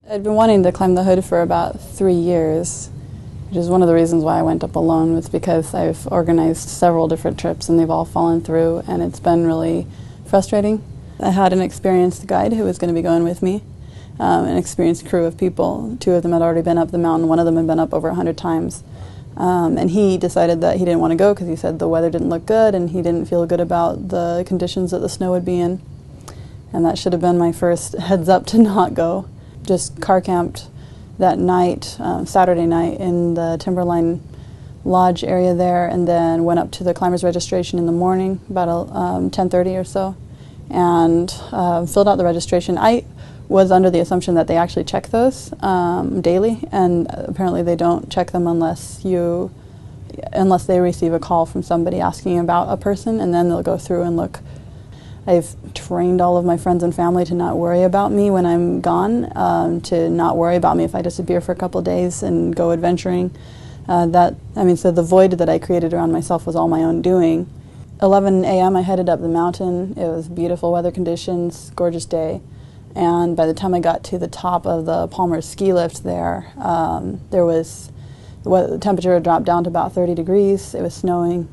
I'd been wanting to climb the hood for about 3 years, which is one of the reasons why I went up alone, was because I've organized several different trips and they've all fallen through, and it's been really frustrating. I had an experienced guide who was going to be going with me, an experienced crew of people. 2 of them had already been up the mountain, 1 of them had been up over 100 times. And he decided that he didn't want to go because he said the weather didn't look good and he didn't feel good about the conditions that the snow would be in. And that should have been my first heads up to not go. Just car camped that night, Saturday night, in the Timberline Lodge area there, and then went up to the climbers registration in the morning, about 10:30 or so, and filled out the registration. I was under the assumption that they actually check those daily, and apparently they don't check them unless they receive a call from somebody asking about a person, and then they'll go through and look. I've trained all of my friends and family to not worry about me when I'm gone, to not worry about me if I disappear for a couple of days and go adventuring. So the void that I created around myself was all my own doing. 11 a.m. I headed up the mountain. It was beautiful weather conditions, gorgeous day. And by the time I got to the top of the Palmer ski lift there, the temperature had dropped down to about 30 degrees. It was snowing.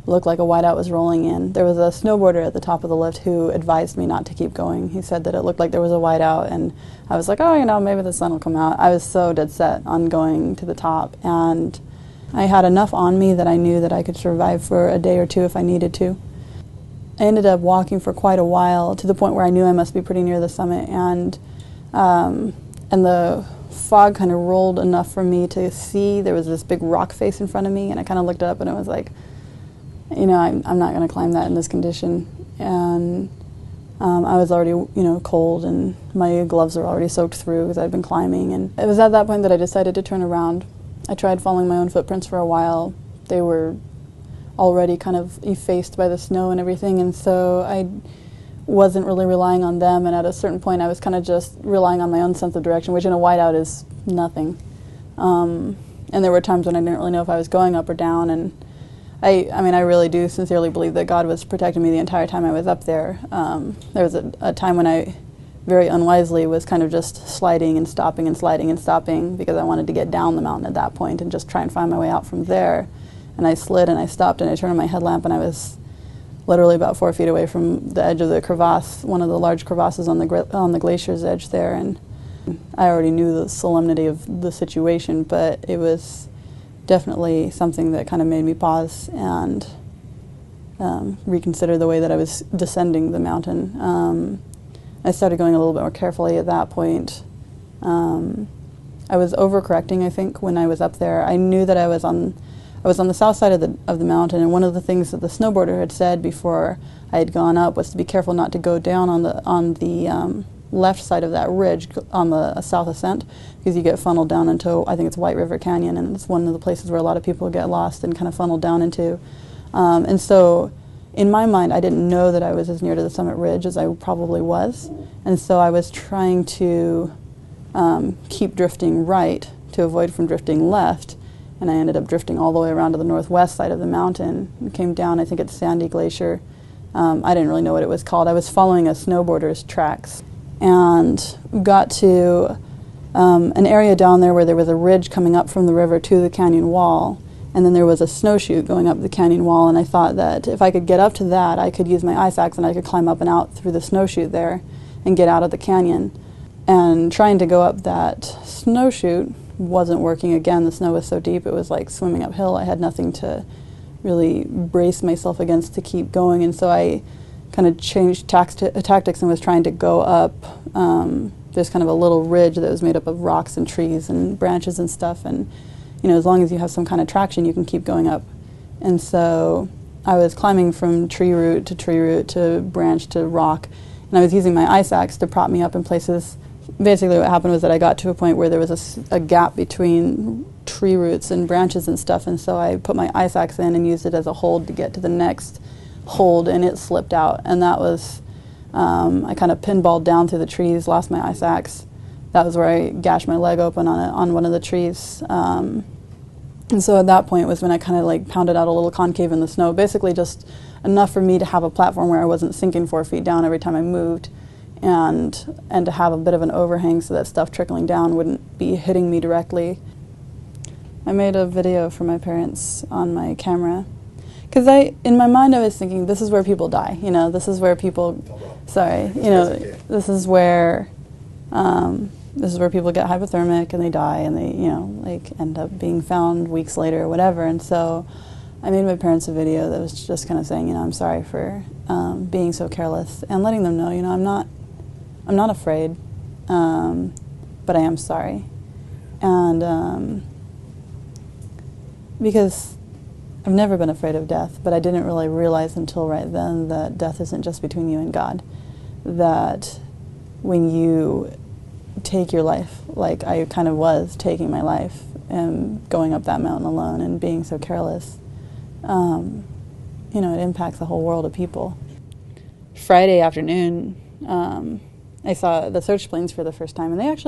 Looked like a whiteout was rolling in. There was a snowboarder at the top of the lift who advised me not to keep going. He said that it looked like there was a whiteout, and I was like, oh, maybe the sun will come out. I was so dead set on going to the top, and I had enough on me that I knew that I could survive for a day or 2 if I needed to. I ended up walking for quite a while, to the point where I knew I must be pretty near the summit, and the fog kind of rolled enough for me to see there was this big rock face in front of me, and I kind of looked up and it was like, I'm not going to climb that in this condition. And I was already, cold, and my gloves were already soaked through because I'd been climbing. And it was at that point that I decided to turn around. I tried following my own footprints for a while. They were already kind of effaced by the snow and everything, and so I wasn't really relying on them. And at a certain point, I was kind of just relying on my own sense of direction, which in a whiteout is nothing. And there were times when I didn't really know if I was going up or down, and I really do sincerely believe that God was protecting me the entire time I was up there. There was a time when I very unwisely was kind of just sliding and stopping and sliding and stopping because I wanted to get down the mountain at that point and just try and find my way out from there. And I slid and I stopped and I turned on my headlamp, and I was literally about 4 feet away from the edge of the crevasse, one of the large crevasses on the glacier's edge there. And I already knew the solemnity of the situation, but it was definitely something that kind of made me pause and reconsider the way that I was descending the mountain. I started going a little bit more carefully at that point. I was overcorrecting, I think, when I was up there. I knew that I was on the south side of the mountain, and one of the things that the snowboarder had said before I had gone up was to be careful not to go down on the left side of that ridge on the south ascent, because you get funneled down into, I think it's White River Canyon, and it's one of the places where a lot of people get lost and kind of funneled down into. And so in my mind, I didn't know that I was as near to the summit ridge as I probably was, and so I was trying to keep drifting right to avoid from drifting left, and I ended up drifting all the way around to the northwest side of the mountain and came down, I think it's Sandy Glacier. I didn't really know what it was called. I was following a snowboarder's tracks, and got to an area down there where there was a ridge coming up from the river to the canyon wall, and then there was a snowshoot going up the canyon wall, and I thought that if I could get up to that, I could use my ice axe and I could climb up and out through the snowshoot there and get out of the canyon. And trying to go up that snowshoot wasn't working. Again, the snow was so deep, it was like swimming uphill. I had nothing to really brace myself against to keep going, and so I kind of changed tactics and was trying to go up. There's kind of a little ridge that was made up of rocks and trees and branches and stuff, and as long as you have some kind of traction, you can keep going up. And so I was climbing from tree root to branch to rock, and I was using my ice axe to prop me up in places. Basically what happened was that I got to a point where there was a gap between tree roots and branches and stuff, and so I put my ice axe in and used it as a hold to get to the next hold, and it slipped out, and that was I kind of pinballed down through the trees, lost my ice axe. That was where I gashed my leg open on one of the trees, and so at that point was when I kind of like pounded out a little concave in the snow, basically just enough for me to have a platform where I wasn't sinking 4 feet down every time I moved. and to have a bit of an overhang so that stuff trickling down wouldn't be hitting me directly. I made a video for my parents on my camera because in my mind I was thinking, this is where people die, you know, this is where people, sorry, you know, this is where people get hypothermic and they die and they, you know, like end up being found weeks later or whatever. And so I made my parents a video that was just kind of saying, you know, I'm sorry for being so careless, and letting them know, you know, I'm not afraid, but I am sorry. And because I've never been afraid of death, but I didn't really realize until right then that death isn't just between you and God. That when you take your life, like I kind of was taking my life and going up that mountain alone and being so careless, you know, it impacts the whole world of people. Friday afternoon, I saw the search planes for the first time, and that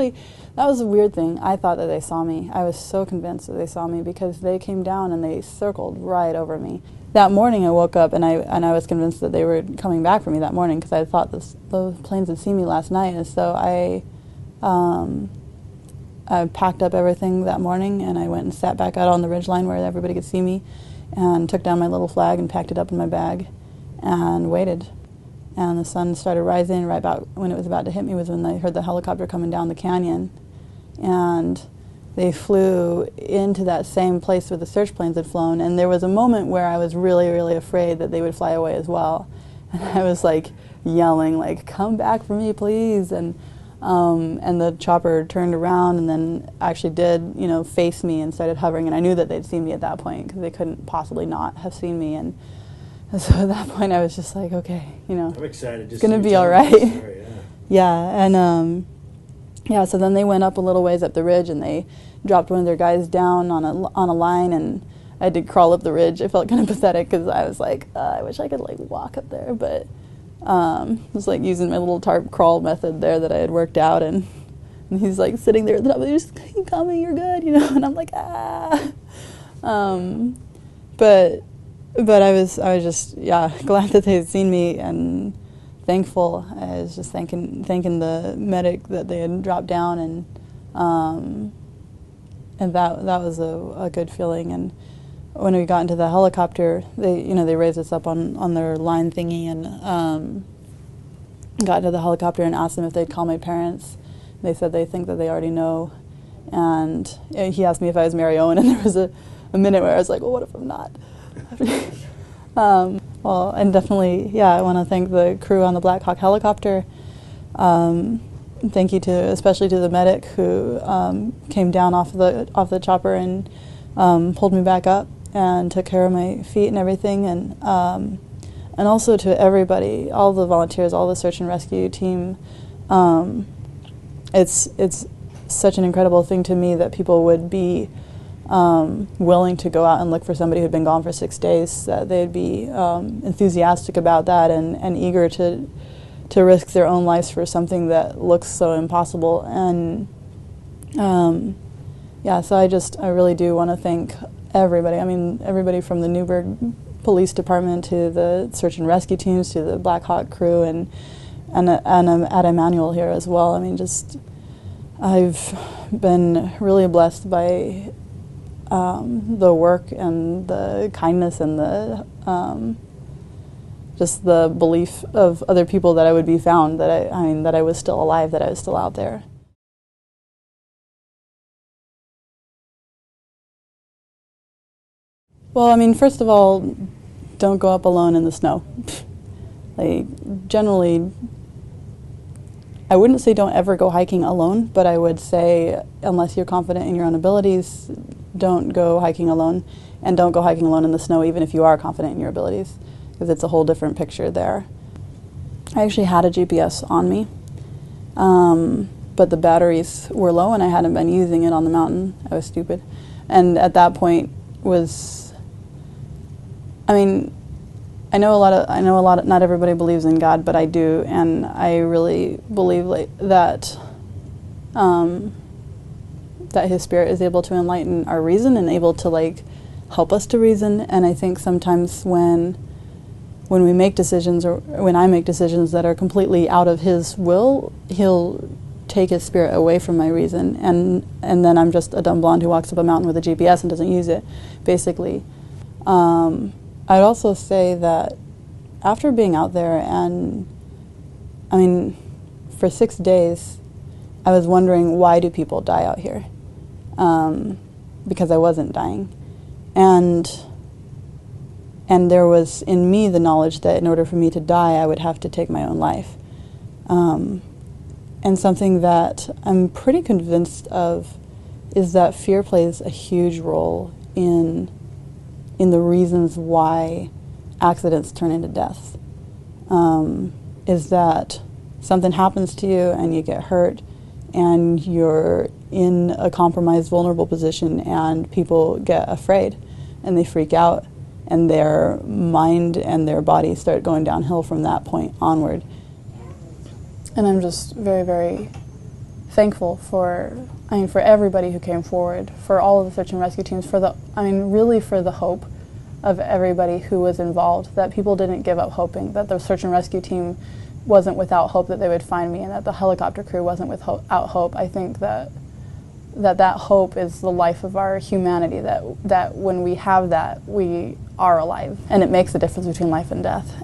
was a weird thing. I thought that they saw me. I was so convinced that they saw me because they came down and they circled right over me. That morning I woke up and I was convinced that they were coming back for me that morning because I thought those planes had seen me last night. And so I packed up everything that morning and I went and sat back out on the ridgeline where everybody could see me, and took down my little flag and packed it up in my bag and waited. And the sun started rising. Right about when it was about to hit me was when I heard the helicopter coming down the canyon. And they flew into that same place where the search planes had flown. And there was a moment where I was really, really afraid that they would fly away as well. And I was like yelling, like, come back for me, please. And the chopper turned around and then actually did, you know, face me and started hovering. And I knew that they'd seen me at that point because they couldn't possibly not have seen me. And so at that point, I was just like, okay, you know, I'm excited. It's going to be all right. And so then they went up a little ways up the ridge, and they dropped one of their guys down on a line, and I did crawl up the ridge. I felt kind of pathetic because I was like, I wish I could like walk up there, but I was like using my little tarp crawl method there that I had worked out, and he's like sitting there at the top, just keep coming, you're good, you know, and I'm like, But I was just glad that they had seen me and thankful. I was just thanking the medic that they had dropped down, and that was a good feeling. And when we got into the helicopter, they raised us up on their line thingy, and got into the helicopter and asked them if they'd call my parents. They said they think that they already know, and he asked me if I was Mary Owen, and there was a minute where I was like, well, what if I'm not? Well, and definitely, I want to thank the crew on the Black Hawk helicopter. Thank you especially to the medic who came down off the chopper and pulled me back up and took care of my feet and everything, and also to everybody, all the volunteers, all the search and rescue team. It's such an incredible thing to me that people would be willing to go out and look for somebody who'd been gone for 6 days, that they'd be enthusiastic about that and eager to risk their own lives for something that looks so impossible. And so I really do want to thank everybody. I mean, everybody from the Newburgh Police Department to the search and rescue teams to the Black Hawk crew and at Emmanuel here as well. I mean, I've been really blessed by the work and the kindness and the just the belief of other people that I would be found, that I was still alive, that I was still out there. Well, I mean, first of all, don't go up alone in the snow. Generally, I wouldn't say don't ever go hiking alone, but I would say unless you're confident in your own abilities, don't go hiking alone, and don't go hiking alone in the snow even if you are confident in your abilities, because it's a whole different picture there. I actually had a GPS on me, but the batteries were low and I hadn't been using it on the mountain. I was stupid. And at that point I know a lot. Not everybody believes in God, but I do, and I really believe that His Spirit is able to enlighten our reason and able to help us to reason. And I think sometimes when when we make decisions, or when I make decisions that are completely out of his will, he'll take his spirit away from my reason, and then I'm just a dumb blonde who walks up a mountain with a GPS and doesn't use it, basically. I'd also say that after being out there, and I mean, for 6 days, I was wondering, why do people die out here? Because I wasn't dying. And there was in me the knowledge that in order for me to die, I would have to take my own life. And something that I'm pretty convinced of is that fear plays a huge role in the reasons why accidents turn into deaths. Is that something happens to you and you get hurt and you're in a compromised, vulnerable position, and people get afraid and they freak out, and their mind and their body start going downhill from that point onward. And I'm just very, very thankful for everybody who came forward, for all of the search and rescue teams, really for the hope of everybody who was involved, that people didn't give up hoping, that the search and rescue team wasn't without hope that they would find me, and that the helicopter crew wasn't without hope. I think that hope is the life of our humanity, that when we have that, we are alive, and it makes the difference between life and death.